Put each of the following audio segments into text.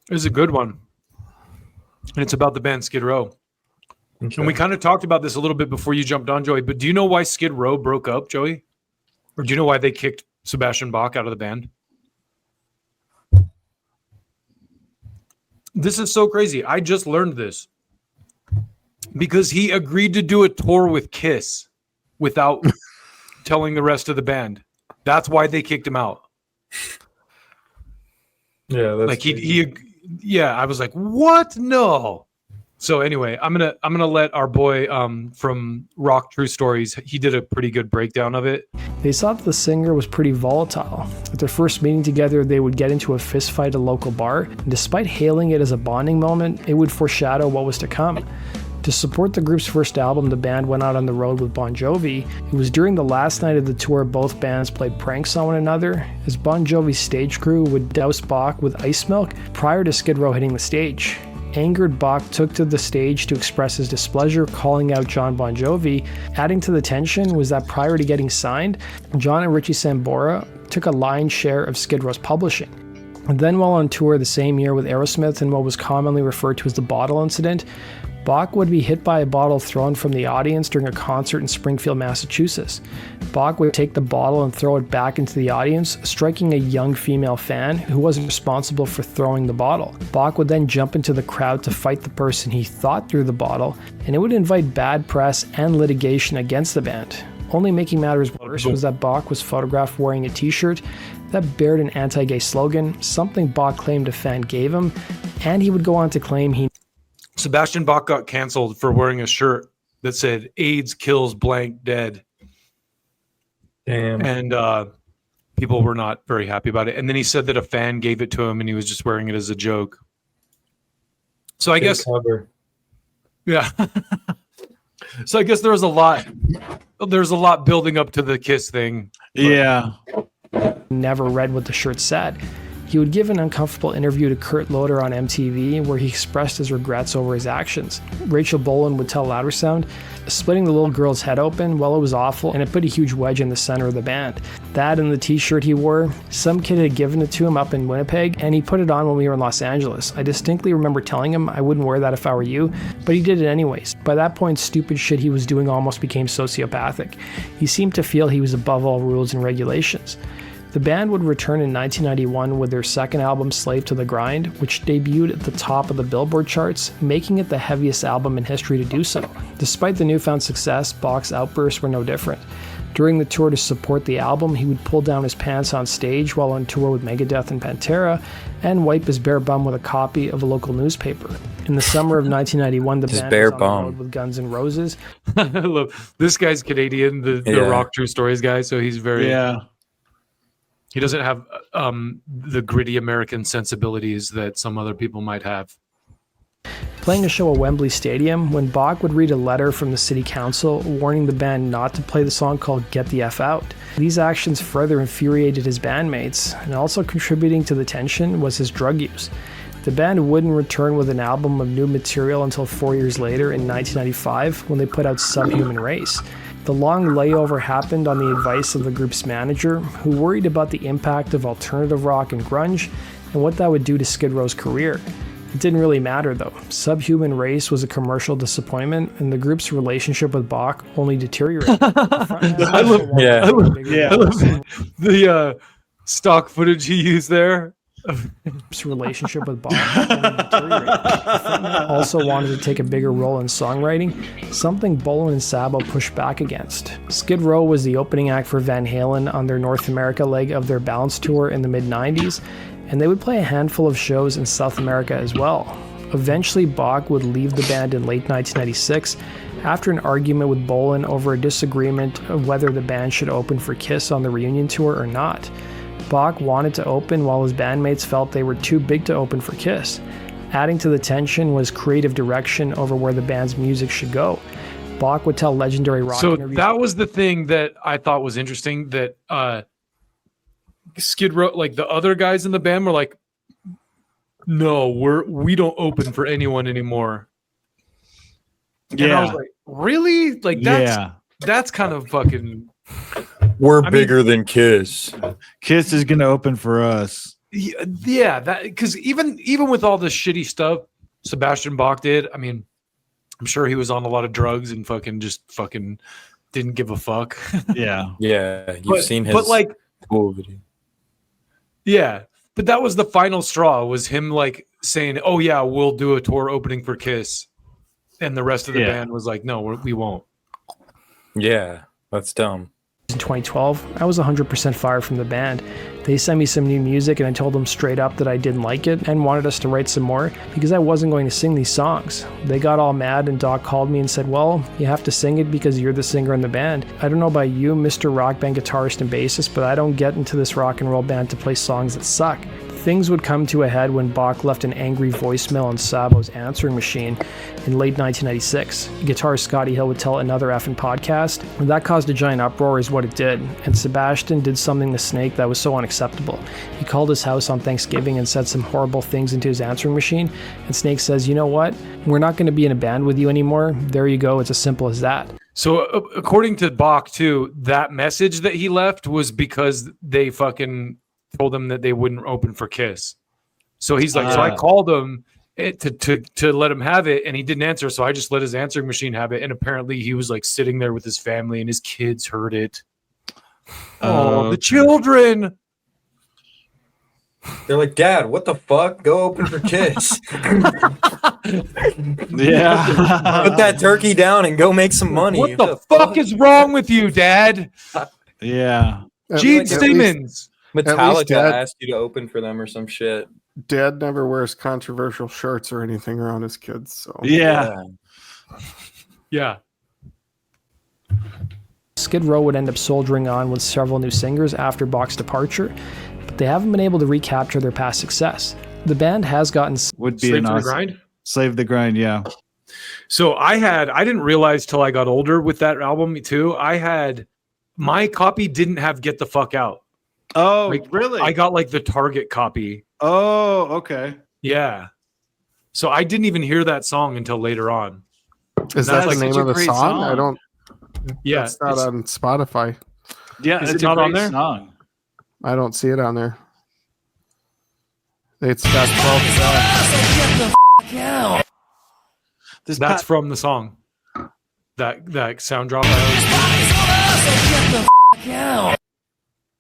It's a good one. And it's about the band Skid Row. Okay. And we kind of talked about this a little bit before you jumped on, Joey, but do you know why Skid Row broke up, Joey? Or do you know why they kicked Sebastian Bach out of the band? This is so crazy. I just learned this. Because he agreed to do a tour with Kiss without telling the rest of the band. That's why they kicked him out. Yeah, that's like I was like, what? No. So anyway, I'm gonna let our boy from Rock True Stories. He did a pretty good breakdown of it. They thought the singer was pretty volatile. At their first meeting together, they would get into a fist fight at a local bar, and despite hailing it as a bonding moment, it would foreshadow what was to come. To support the group's first album, the band went out on the road with Bon Jovi. It was during the last night of the tour both bands played pranks on one another, as Bon Jovi's stage crew would douse Bach with ice milk prior to Skid Row hitting the stage. Angered, Bach took to the stage to express his displeasure, calling out John Bon Jovi. Adding to the tension was that prior to getting signed, John and Richie Sambora took a lion's share of Skid Row's publishing. And then while on tour the same year with Aerosmith in what was commonly referred to as the bottle incident, Bach would be hit by a bottle thrown from the audience during a concert in Springfield, Massachusetts. Bach would take the bottle and throw it back into the audience, striking a young female fan who wasn't responsible for throwing the bottle. Bach would then jump into the crowd to fight the person he thought threw the bottle, and it would invite bad press and litigation against the band. Only making matters worse was that Bach was photographed wearing a t-shirt that bared an anti-gay slogan, something Bach claimed a fan gave him, and he would go on to claim Sebastian Bach got canceled for wearing a shirt that said AIDS kills blank dead. Damn. And people were not very happy about it. And then he said that a fan gave it to him and he was just wearing it as a joke. So I guess cover. Yeah. So I guess there's a lot building up to the Kiss thing. Yeah. Never read what the shirt said. He would give an uncomfortable interview to Kurt Loder on MTV where he expressed his regrets over his actions. Rachel Bolan would tell Louder Sound, splitting the little girl's head open, well, it was awful, and it put a huge wedge in the center of the band. That and the t-shirt he wore, some kid had given it to him up in Winnipeg, and he put it on when we were in Los Angeles. I distinctly remember telling him I wouldn't wear that if I were you, but he did it anyways. By that point, stupid shit he was doing almost became sociopathic. He seemed to feel he was above all rules and regulations. The band would return in 1991 with their second album, Slave to the Grind, which debuted at the top of the Billboard charts, making it the heaviest album in history to do so. Despite the newfound success, Bach's outbursts were no different. During the tour to support the album, he would pull down his pants on stage while on tour with Megadeth and Pantera, and wipe his bare bum with a copy of a local newspaper. In the summer of 1991, the band was on the road with Guns N' Roses. I love this guy's Canadian, the Rock True Stories guy, so he's very... Yeah. He doesn't have the gritty American sensibilities that some other people might have. Playing a show at Wembley Stadium, when Bach would read a letter from the city council warning the band not to play the song called Get the F Out. These actions further infuriated his bandmates, and also contributing to the tension was his drug use. The band wouldn't return with an album of new material until 4 years later in 1995 when they put out Subhuman Race. The long layover happened on the advice of the group's manager, who worried about the impact of alternative rock and grunge and what that would do to Skid Row's career. It didn't really matter though. Subhuman Race was a commercial disappointment, and the group's relationship with Bach only deteriorated. I love the stock footage he used there. Relationship with Bach also wanted to take a bigger role in songwriting, something Bolan and Sabo pushed back against. Skid Row was the opening act for Van Halen on their North America leg of their Balance tour in the mid-90s, and they would play a handful of shows in South America as well. Eventually, Bach would leave the band in late 1996 after an argument with Bolan over a disagreement of whether the band should open for Kiss on the reunion tour or not. Bach wanted to open while his bandmates felt they were too big to open for Kiss. Adding to the tension was creative direction over where the band's music should go. Bach would tell legendary rock interviews. So that was the thing that I thought was interesting, that Skid Row, like the other guys in the band were like, no, we don't open for anyone anymore. Yeah. And I was like, really? Like that's kind of fucking... We're bigger than Kiss. Kiss is going to open for us. Yeah, that because even with all the shitty stuff Sebastian Bach did, I mean, I'm sure he was on a lot of drugs and fucking didn't give a fuck. Yeah. Yeah, you've seen his but like, cool video. yeah, but that was the final straw. Was him like saying, "Oh yeah, we'll do a tour opening for Kiss," and the rest of the band was like, "No, we won't." Yeah, that's dumb. In 2012, I was 100% fired from the band. They sent me some new music and I told them straight up that I didn't like it and wanted us to write some more because I wasn't going to sing these songs. They got all mad and Doc called me and said, well, you have to sing it because you're the singer in the band. I don't know about you, Mr. Rock Band guitarist and bassist, but I don't get into this rock and roll band to play songs that suck. Things would come to a head when Bach left an angry voicemail on Sabo's answering machine in late 1996. Guitarist Scotty Hill would tell Another Effin' podcast, and that caused a giant uproar is what it did, and Sebastian did something to Snake that was so unacceptable. He called his house on Thanksgiving and said some horrible things into his answering machine, and Snake says, you know what, we're not going to be in a band with you anymore. There you go, it's as simple as that. So according to Bach too, that message that he left was because they fucking told him that they wouldn't open for Kiss. So he's like, so I called him to let him have it, and he didn't answer. So I just let his answering machine have it. And apparently he was like sitting there with his family, and his kids heard it. Oh, the children! They're like, Dad, what the fuck? Go open for Kiss. Yeah. Put that turkey down and go make some money. What the fuck is wrong with you, Dad? Yeah. Gene Simmons. Metallica Dad- asked you to open for them or some shit. Dad never wears controversial shirts or anything around his kids. So Yeah. Yeah. Skid Row would end up soldiering on with several new singers after Bach's departure, but they haven't been able to recapture their past success. The band has gotten Would be Slave an to the awesome Grind. Slave the Grind, yeah. So I didn't realize till I got older with that album too. My copy didn't have Get the Fuck Out. Oh, Like, really? I got like the Target copy. Oh, okay. Yeah. So I didn't even hear that song until later on. is That's that like the name such a of the great song? I song. don't. Yeah. It's not on Spotify. Yeah, Is it's it a not on great there? song. I don't see it on there. It's got 12 songs. That's from the song. That sound drop.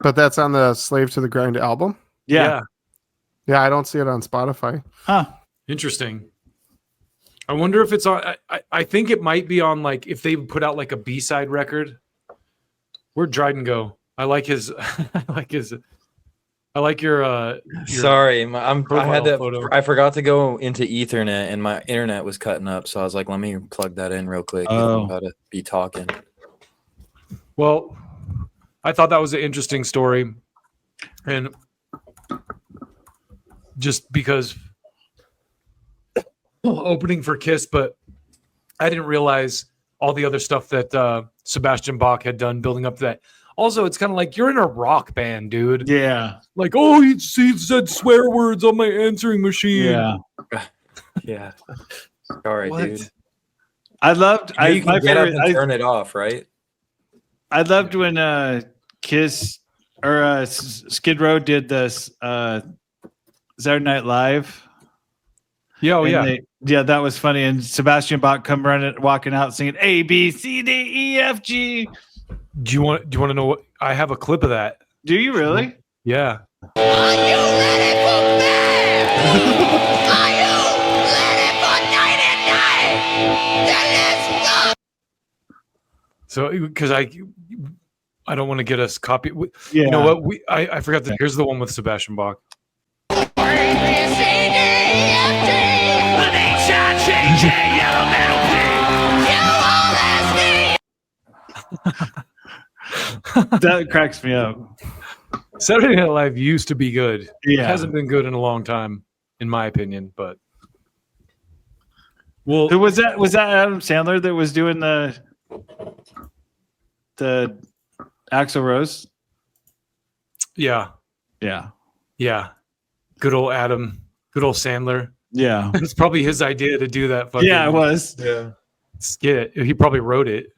But that's on the Slave to the Grind album. Yeah. Yeah, I don't see it on Spotify. Huh. Interesting. I wonder if it's on. I think it might be on, like, if they put out like a B-side record. Where'd Dryden go? I like his. I like your Sorry, profile photo. I forgot to go into Ethernet and my internet was cutting up, so I was like, let me plug that in real quick. Oh. I'm about to be talking. Well, I thought that was an interesting story, and just because opening for Kiss, but I didn't realize all the other stuff that Sebastian Bach had done building up to that. Also, it's kind of like you're in a rock band, dude. Yeah. Like, oh, he said swear words on my answering machine. Yeah. Yeah. Sorry, What? dude. I loved You can my get up favorite and turn it off, right? I loved when Kiss or Skid Row did this Saturday Night Live. Yeah, oh, And yeah. yeah, that was funny. And Sebastian Bach walking out singing A B C D E F G. Do you want to know what? I have a clip of that. Do you really? Yeah. Are you ready for me? Are you ready for night and night? Then let's go. So, because I don't want to get us copy. Yeah. You know what? I forgot that. Here's the one with Sebastian Bach. A, B, C, D, E, F, G. An H-I, J, K, L, M, N, Q, R, S, T. That cracks me up. Saturday Night Live used to be good. It Yeah. hasn't been good in a long time, in my opinion. But well, Who was that? Was that Adam Sandler that was doing the Axl Rose? yeah, Yeah. yeah. Good old Adam. Good old Sandler. Yeah. It's probably his idea to do that. Fucking Yeah, it was. Yeah. skit. He probably wrote it.